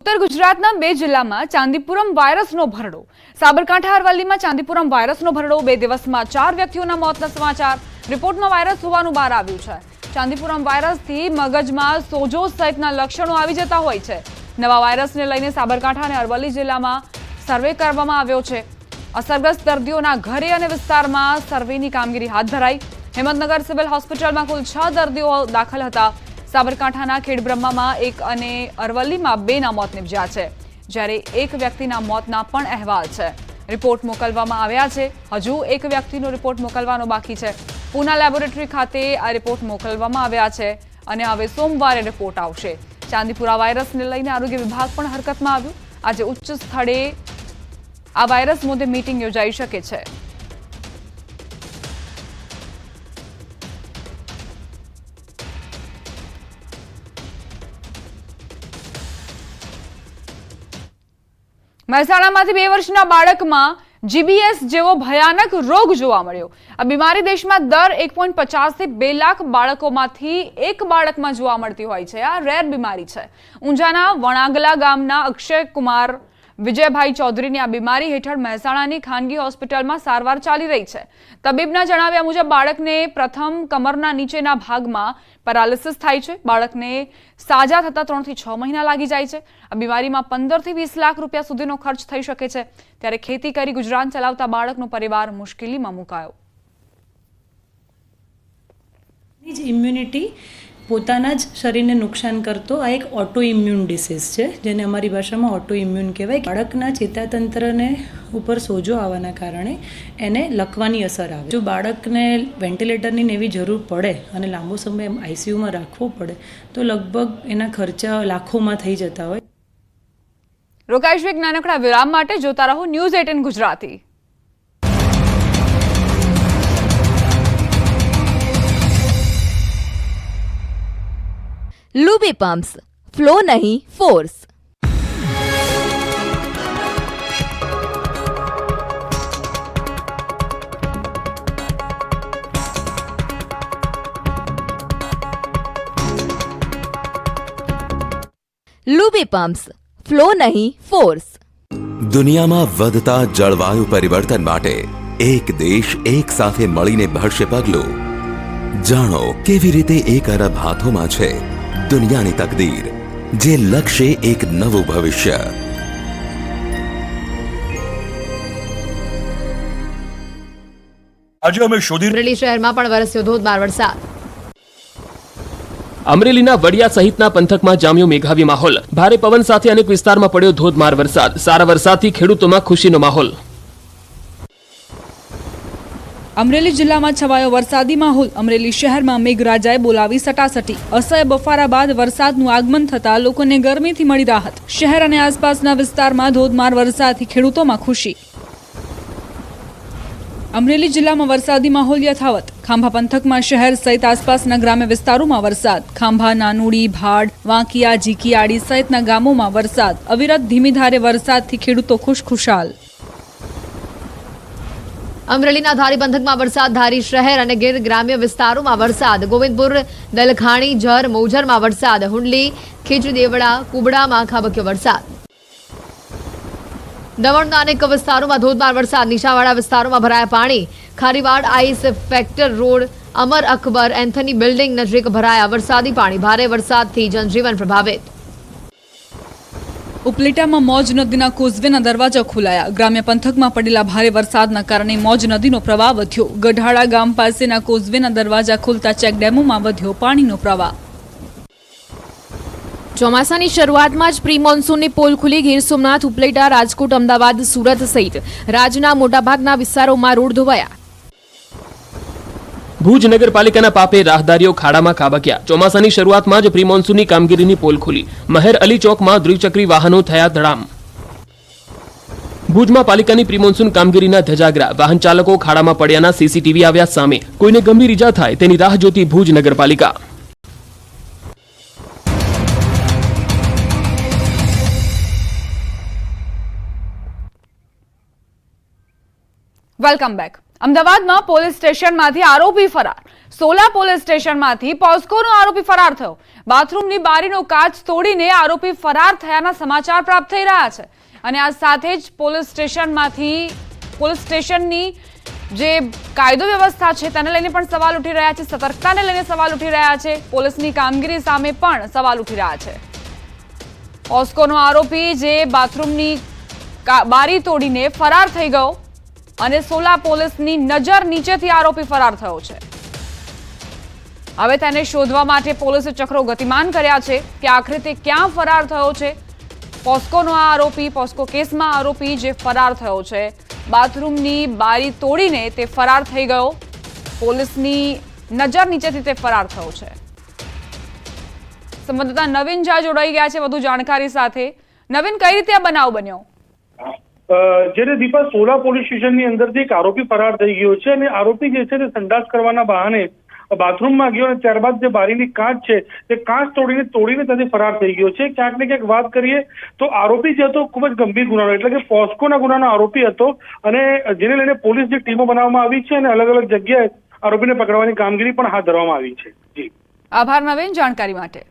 ઉત્તર ગુજરાતના બે જિલ્લામાં ચાંદીપુરમ વાયરસનો ભરડો. સાબરકાંઠા અરવલ્લીમાં ચાંદીપુરમ વાયરસનો ભરડો. 2 દિવસમાં 4 વ્યક્તિઓના મોતના સમાચાર. રિપોર્ટમાં વાયરસ હોવાનું બહાર આવ્યું છે. ચાંદીપુરમ વાયરસથી મગજમાં સોજો સહિતના લક્ષણો આવી જતા હોય છે. નવા વાયરસને લઈને સાબરકાંઠા અને અરવલ્લી જિલ્લામાં સર્વે કરવામાં આવ્યો છે. અસરગ્રસ્ત દર્દીઓના ઘરે અને વિસ્તારમાં સર્વેની કામગીરી હાથ ધરાઈ. હિંમતનગર સિવિલ હોસ્પિટલમાં કુલ 6 દર્દીઓ દાખલ હતા. સાબરકાંઠાના ખેડબ્રહ્મામાં 1 અને અરવલ્લીમાં 2ના મોત નિપજ્યા છે, જ્યારે 1 વ્યક્તિના મોતના પણ અહેવાલ છે. રિપોર્ટ મોકલવામાં આવ્યા છે. હજુ 1 વ્યક્તિનો રિપોર્ટ મોકલવાનો બાકી છે. પૂના લેબોરેટરી ખાતે આ રિપોર્ટ મોકલવામાં આવ્યા છે અને હવે સોમવારે રિપોર્ટ આવશે. ચાંદીપુરા વાયરસને લઈને આરોગ્ય વિભાગ પણ હરકતમાં આવ્યું. આજે ઉચ્ચ સ્થળે આ વાયરસ મુદ્દે મીટિંગ યોજાઈ શકે છે. મહેસાણામાંથી 2 વર્ષના બાળકમાં જીબીએસ જેવો ભયાનક રોગ જોવા મળ્યો. આ બીમારી દેશમાં દર 1.50 થી 2 લાખ બાળકોમાંથી 1 બાળકમાં જોવા મળતી હોય છે. આ રેર બીમારી છે. ઊંઝાના વણાગલા ગામના અક્ષય કુમાર વિજયભાઈ ચૌધરીની આ બીમારી હેઠળ મહેસાણાની ખાનગી હોસ્પિટલમાં સારવાર ચાલી રહી છે. તબીબના જણાવ્યા મુજબ બાળકને પ્રથમ કમરના નીચેના ભાગમાં પેરાલિસિસ થાય છે. બાળકને સાજા થતા 3 થી 6 મહિના લાગી જાય છે. આ બીમારીમાં 15 થી 20 લાખ રૂપિયા સુધીનો ખર્ચ થઈ શકે છે. ત્યારે ખેતી કરી ગુજરાન ચલાવતા બાળકનો પરિવાર મુશ્કેલીમાં મુકાયો. ઇમ્યુનિટી પોતાના જ શરીરને નુકસાન કરતો આ એક ઓટો ઇમ્યુન ડિસીઝ છે, જેને અમારી ભાષામાં ઓટો ઇમ્યુન કહેવાય. બાળકના ચેતાતંત્રને ઉપર સોજો આવવાના કારણે એને લકવાની અસર આવે. જો બાળકને વેન્ટિલેટરની એવી જરૂર પડે અને લાંબો સમય આઈસીયુમાં રાખવો પડે તો લગભગ એના ખર્ચા લાખોમાં થઈ જતા હોય. રોકાઈશું એક નાનકડા વિરામ માટે. જોતા રહો news 18 Gujarati. Luby pumps, flow नहीं फोर्स. लूबी पम्प्स, फ्लो नहीं फोर्स. દુનિયામાં વધતા જળવાયુ પરિવર્તન માટે એક દેશ એક સાથે મળીને ભરશે પગલું. જાણો કેવી રીતે 1 અરબ હાથોમાં છે દુનિયાની તકદીર, જે લક્ષ્ય એક નવું ભવિષ્ય. આજે અમે શોધી અમરેલી શહેરમાં પણ વરસ્યો ધોધમાર વરસાદ. અમરેલીના વડિયા સહિતના પંથકમાં જામ્યો મેઘાવી માહોલ. ભારે પવન સાથે અનેક વિસ્તારમાં પડ્યો ધોધમાર વરસાદ. સારા વરસાદથી ખેડૂતોમાં ખુશીનો માહોલ. અમરેલી જિલ્લામાં છવાયો વરસાદી માહોલ. અમરેલી શહેરમાં મેઘરાજાએ બોલાવી સટાસટી. અસહ્ય બફારા બાદ વરસાદનું આગમન થતા લોકોને ગરમીથી મળી રાહત. શહેર અને આસપાસના વિસ્તારમાં ધોધમાર વરસાદથી ખેડૂતોમાં ખુશી. અમરેલી જિલ્લામાં વરસાદી માહોલ યથાવત. ખાંભા પંથકમાં શહેર સહિત આસપાસના ગ્રામ્ય વિસ્તારોમાં વરસાદ. ખાંભા, નાનુડી, ભાડ, વાંકિયા, જીકીયાડી સહિતના ગામોમાં વરસાદ. અવિરત ધીમી ધારે વરસાદથી ખેડૂતો ખુશખુશાલ. અમરેલીના ધારી પંથકમાં વરસાદ. ધારી શહેર અને ગીર ગ્રામ્ય વિસ્તારોમાં વરસાદ. ગોવિંદપુર, દલખાણી, જર, મૌજરમાં વરસાદ. હુંડલી, ખીચદેવડા, કુબડામાં ખાબક્યો વરસાદ. દમણના અનેક વિસ્તારોમાં ધોધમાર વરસાદ. નીચાણવાળા વિસ્તારોમાં ભરાયા પાણી. ખારીવાડ આઈસ ફેક્ટર રોડ, અમર અકબર એન્થની બિલ્ડિંગ નજીક ભરાયા વરસાદી પાણી. ભારે વરસાદથી જનજીવન પ્રભાવિત. ઉપલેટામાં મોજ નદીના કોઝવેના દરવાજા ખોલાયા. ગ્રામ્ય પંથકમાં પડેલા ભારે વરસાદના કારણે મોજ નદીનો પ્રવાહ વધ્યો. ગઢાળા ગામ પાસેના કોઝવેના દરવાજા ખુલતા ચેકડેમોમાં વધ્યો પાણીનો પ્રવાહ. ચોમાસાની શરૂઆતમાં જ પ્રી મોન્સૂનની પોલ ખુલી. ગીર સોમનાથ, ઉપલેટા, રાજકોટ, અમદાવાદ, સુરત સહિત રાજ્યના મોટાભાગના વિસ્તારોમાં રોડ ધોવાયા. ભુજ નગરપાલિકાના પાપે રાહદારીઓ ખાડામાં ખાબક્યા. ચોમાસાની શરૂઆતમાં જ પ્રી મોન્સૂનની કામગીરીની પોલ ખુલી. મહેર અલી ચોકમાં દ્વિચક્રી વાહનો થયા ધડામ. ભુજમાં પાલિકાની પ્રી મોન્સૂન કામગીરીના ધજાગરા. વાહન ચાલકો ખાડામાં પડ્યાના સીસીટીવી આવ્યા સામે. કોઈને ગંભીર ઈજા થાય તેની રાહ જોતી ભુજ નગરપાલિકા. Welcome back. અમદાવાદમાં પોલીસ સ્ટેશનમાંથી આરોપી ફરાર. સોલા પોલીસ સ્ટેશનમાંથી પોસ્કોનો આરોપી ફરાર થયો. બાથરૂમની બારીનો કાચ તોડીને આરોપી ફરાર થયાના સમાચાર પ્રાપ્ત થઈ રહ્યા છે અને આ સાથે જ પોલીસ સ્ટેશનની જે કાયદો વ્યવસ્થા છે તેને લઈને પણ સવાલ ઉઠી રહ્યા છે, સતર્કતાને લઈને સવાલ ઉઠી રહ્યા છે, પોલીસની કામગીરી સામે પણ સવાલ ઉઠી રહ્યા છે. પોસ્કોનો આરોપી જે બાથરૂમની બારી તોડીને ફરાર થઈ ગયો અને સોલા પોલીસની નજર નીચેથી આરોપી ફરાર થયો છે. હવે તેને શોધવા માટે પોલીસે ચક્રો ગતિમાન કર્યા છે કે આખરે તે ક્યાં ફરાર થયો છે. પોસ્કોનો આ આરોપી, પોસ્કો કેસમાં આરોપી જે ફરાર થયો છે, બાથરૂમની બારી તોડીને તે ફરાર થઈ ગયો, પોલીસની નજર નીચેથી તે ફરાર થયો છે. સંવાદદાતા નવીન ઝા જોડાઈ ગયા છે વધુ જાણકારી સાથે. નવીન, કઈ રીતે આ બનાવ બન્યો? જેને દીપા સોલા પોલીસ સ્ટેશનની અંદરથી એક આરોપી ફરાર થઈ ગયો છે અને આરોપી જે છે તે સંડાસ કરવાના બહાને બાથરૂમમાં ગયો અને ત્યારબાદ જે બારીની કાચ છે તે કાચ તોડીને ત્યાંથી ફરાર થઈ ગયો છે. ક્યાંક ને ક્યાંક વાત કરીએ તો આરોપી જે હતો ખૂબ જ ગંભીર ગુનાનો એટલે કે પોસ્કોના ગુનાનો આરોપી હતો અને જેને લઈને પોલીસની ટીમો બનાવવામાં આવી છે અને અલગ અલગ જગ્યાએ આરોપીને પકડવાની કામગીરી પણ હાથ ધરવામાં આવી છે. જી, આભાર નવીન જાણકારી માટે.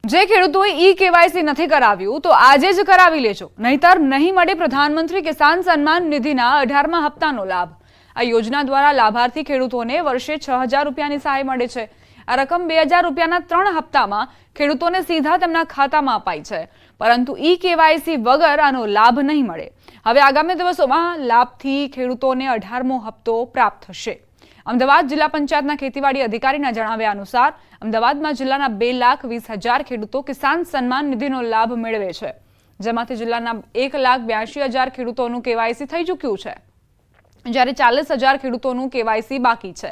જે ખેડૂતોએ ઈ-કેવાયસી નથી કરાવ્યું તો આજે જ કરાવી લેજો, નહીતર નહીં મળે પ્રધાનમંત્રી કિસાન સન્માન નિધિના 18મા હપ્તાનો લાભ. આ યોજના દ્વારા લાભાર્થી ખેડૂતોને વર્ષે 6,000 રૂપિયાની સહાય મળે છે. આ રકમ 2,000 રૂપિયાના 3 હપ્તામાં ખેડૂતોને સીધા તેમના ખાતામાં અપાય છે, પરંતુ ઈ-કેવાયસી વગર આનો લાભ નહીં મળે. હવે આગામી દિવસોમાં લાભથી ખેડૂતોને 18મો હપ્તો પ્રાપ્ત થશે. અમદાવાદ જિલ્લા પંચાયતના ખેતીવાડી અધિકારીના જણાવ્યા અનુસાર અમદાવાદમાં જિલ્લાના 2,20,000 ખેડૂતો કિસાન સન્માન નિધિનો લાભ મેળવે છે, જેમાંથી જિલ્લાના 1,82,000 ખેડૂતોનું કેવાયસી થઈ ચૂક્યું છે, જ્યારે 40,000 ખેડૂતોનું કેવાયસી બાકી છે.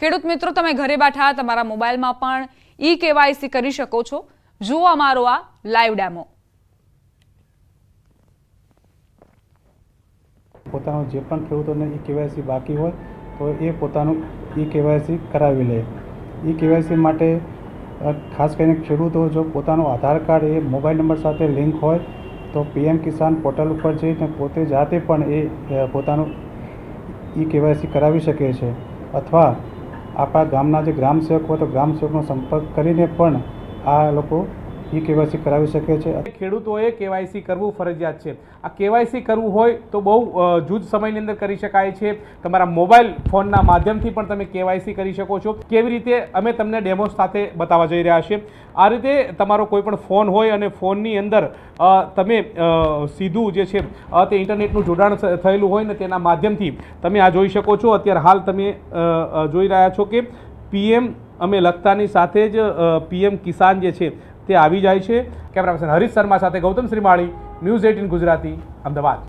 ખેડૂત મિત્રો, તમે ઘરે બેઠા તમારા મોબાઈલમાં પણ ઈ-કેવાયસી કરી શકો છો. જુઓ અમારો આ લાઈવ ડેમો. પોતાનો જે પણ ખેડૂતોને ઈ-કેવાયસી બાકી હોય તો એ પોતાનું ઈ-કેવાયસી કરાવી લે. ઈ-કેવાયસી માટે ખાસ કરીને ખેડૂતો જો પોતાનો આધાર કાર્ડ એ મોબાઈલ નંબર સાથે લિંક હોય તો PM કિસાન પોર્ટલ ઉપર જઈને પોતે જાતે પણ એ પોતાનું ઈ-કેવાયસી કરાવી શકે છે, અથવા આપણા ગામના જે ગ્રામસેવક હોય તો ગ્રામસેવકનો સંપર્ક કરીને પણ આ લોકો ઈ-કેવાયસી કરાવી શકે છે. ખેડૂતોએ કેવાયસી કરવું ફરજિયાત છે. આ કેવાયસી કરવું હોય તો બહુ જૂજ સમયની અંદર કરી શકાય છે. તમારા મોબાઈલ ફોનના માધ્યમથી પણ તમે કેવાયસી કરી શકો છો. કેવી રીતે અમે તમને ડેમો સાથે બતાવવા જઈ રહ્યા છીએ. આ રીતે તમારો કોઈ પણ ફોન હોય અને ફોનની અંદર તમે સીધું જે છે તે ઇન્ટરનેટનું જોડાણ થયેલું હોય ને તેના માધ્યમથી તમે આ જોઈ શકો છો. અત્યારે હાલ તમે જોઈ રહ્યા છો કે PM અમે લખતાની સાથે જ PM કિસાન જે છે તે આવી જાય છે. કેમેરા પર્સન હરીશ શર્મા સાથે ગૌતમ શ્રીમાળી, ન્યૂઝ 18 ગુજરાતી, અમદાવાદ.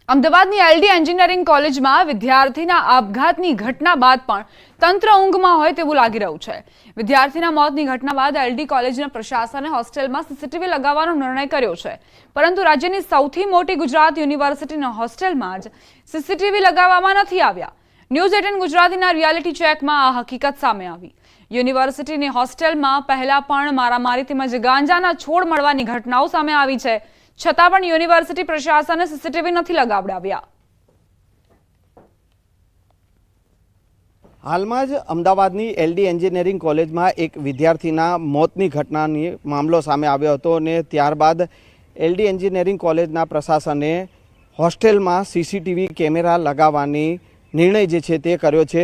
અમદાવાદની LD એન્જિનિયરિંગ કોલેજમાં વિદ્યાર્થીના આપઘાતની ઘટના બાદ પણ તંત્ર ઊંઘમાં હોય તેવું લાગી રહ્યું છે. વિદ્યાર્થીના મોતની ઘટના બાદ LD કોલેજના પ્રશાસને હોસ્ટેલમાં CCTV લગાવવાનો નિર્ણય કર્યો છે, પરંતુ રાજ્યની સૌથી મોટી ગુજરાત યુનિવર્સિટીના હોસ્ટેલમાં જ CCTV લગાવવામાં નથી આવ્યા. ન્યૂઝ 18 ગુજરાતીના રિયાલિટી ચેકમાં આ હકીકત સામે આવી. યુનિવર્સિટીની હોસ્ટેલમાં પહેલા પણ મારામારી તેમજ ગાંજાના છોડ મળવાની ઘટનાઓ સામે આવી છે, છતાં પણ યુનિવર્સિટી પ્રશાસને CCTV નથી લગાવડાવ્યા. હાલમાં જ અમદાવાદની LD એન્જિનિયરિંગ કોલેજમાં એક વિદ્યાર્થીના મોતની ઘટનાની મામલો સામે આવ્યો હતો અને ત્યારબાદ LD એન્જિનિયરિંગ કોલેજના પ્રશાસને હોસ્ટેલમાં CCTV કેમેરા લગાવવાની નિર્ણય જે છે તે કર્યો છે.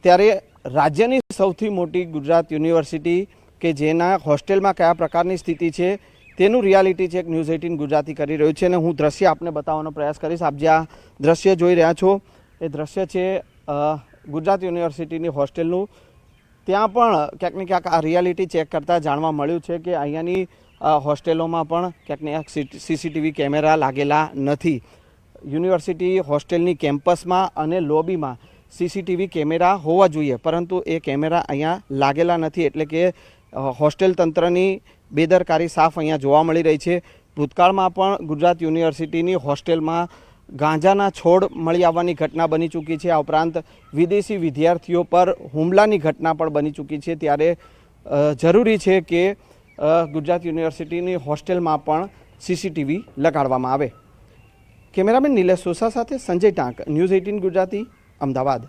ત્યારે રાજ્યની સૌથી મોટી ગુજરાત યુનિવર્સિટી કે જેના હોસ્ટેલમાં કયા પ્રકારની સ્થિતિ છે તેનું રિયાલિટી ચેક ન્યૂઝ 18 ગુજરાતી કરી રહ્યું છે અને હું દ્રશ્ય આપને બતાવવાનો પ્રયાસ કરીશ. આપ જે આ દ્રશ્ય જોઈ રહ્યા છો એ દ્રશ્ય છે ગુજરાત યુનિવર્સિટીની હોસ્ટેલનું. ત્યાં પણ ક્યાંક ને ક્યાંક આ રિયાલિટી ચેક કરતાં જાણવા મળ્યું છે કે અહીંયાની હોસ્ટેલોમાં પણ ક્યાંક ને ક્યાંક CCTV કેમેરા લાગેલા નથી. યુનિવર્સિટી હોસ્ટેલની કેમ્પસમાં અને લોબીમાં CCTV કેમેરા હોવા જોઈએ, પરંતુ એ કેમેરા અહીંયા લાગેલા નથી, એટલે કે હોસ્ટેલ તંત્રની બેદરકારી સાફ અહીંયા જોવા મળી રહી છે. ભૂતકાળમાં પણ ગુજરાત યુનિવર્સિટીની હોસ્ટેલમાં ગાંજાના છોડ મળી આવવાની ઘટના બની ચૂકી છે. આ ઉપરાંત વિદેશી વિદ્યાર્થીઓ પર હુમલાની ઘટના પણ બની ચૂકી છે. ત્યારે જરૂરી છે કે ગુજરાત યુનિવર્સિટીની હોસ્ટેલમાં પણ સીસીટીવી લગાડવામાં આવે. કેમેરામેન નિલેશ સોસા સાથે સંજય ટાંક, ન્યૂઝ 18 ગુજરાતી, અમદાવાદ.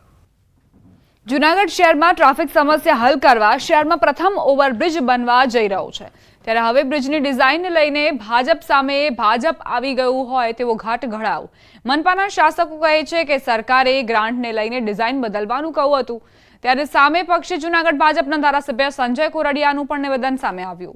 જૂનાગઢ શહેરમાં ટ્રાફિક સમસ્યા હલ કરવા શહેરમાં પ્રથમ ઓવરબ્રિજ બનવા જઈ રહ્યો છે. ત્યારે હવે બ્રિજની ડિઝાઇનને લઈને ભાજપ સામે ભાજપ આવી ગયું હોય તેવો ઘાટ ઘડાવ. મનપાના શાસકો કહે છે કે સરકારે ગ્રાન્ટને લઈને ડિઝાઇન બદલવાનું કહ્યું હતું. ત્યારે સામે પક્ષે જૂનાગઢ ભાજપના ધારાસભ્ય સંજય કોરડિયાનું પણ નિવેદન સામે આવ્યું.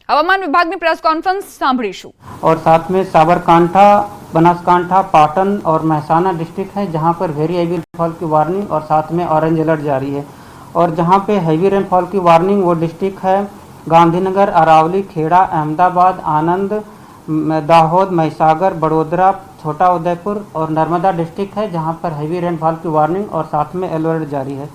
હવામાન વિભાગની પ્રેસ કોન્ફરન્સ સાંભળીશું. और साथ में साबरकांठा, बनासकांठा, पाटन और महसाना डिस्ट्रिक्ट है जहां पर वेरी हैवी रेनफॉल की वार्निंग और साथ में ऑरेंज अलर्ट जारी है. और जहां पे हैवी रेनफॉल की वार्निंग वो डिस्ट्रिक्ट है गांधीनगर, अरावली, खेड़ा, अहमदाबाद, आनंद, दाहोद, महिसागर, बड़ोदरा, छोटा उदयपुर और नर्मदा डिस्ट्रिक्ट है जहां पर हैवी रेनफॉल की वार्निंग और साथ में अलर्ट जारी है.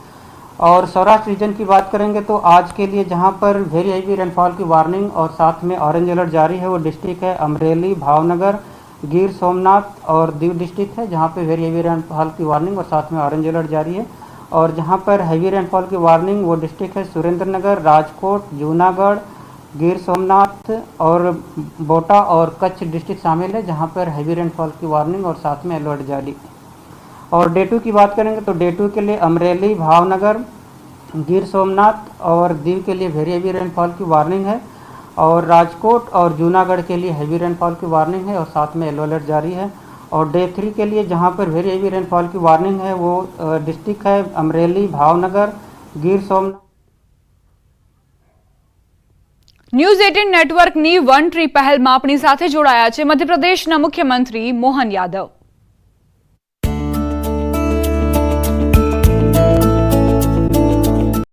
और सौराष्ट्र रीजन की बात करेंगे तो आज के लिए जहां पर वेरी हैवी रेनफॉल की वार्निंग और साथ में ऑरेंज अलर्ट जारी है वो डिस्ट्रिक्ट है अमरेली, भावनगर, गिर सोमनाथ और दीव डिस्ट्रिक्ट है जहां पे वेरी हैवी रेनफॉल की वार्निंग और साथ में ऑरेंज अलर्ट जारी है. और जहां पर हैवी रेनफॉल की वार्निंग वो डिस्ट्रिक्ट है सुरेंद्रनगर, राजकोट, जूनागढ़, गिर सोमनाथ और बोटा और कच्छ डिस्ट्रिक्ट शामिल है जहां पर हैवी रेनफॉल की वार्निंग और साथ में अलर्ट जारी. और डे 2 की बात करेंगे तो डे 2 के लिए अमरेली, भावनगर, गिर सोमनाथ और दीव के लिए वेरी हैवी रेनफॉल की वार्निंग है. और राजकोट और जूनागढ़ के लिए हैवी रेनफॉल की वार्निंग है और साथ में येलो अलर्ट जारी है. और डे 3 के लिए जहां पर वेरी हैवी रेनफॉल की वार्निंग है वो डिस्ट्रिक्ट है अमरेली, भावनगर, गिर सोमनाथ. ન્યૂઝ 18 નેટવર્કની વન ટ્રી પહેલમાં આપણી સાથે જોડાયા છે મધ્યપ્રદેશના મુખ્યમંત્રી મોહન યાદવ.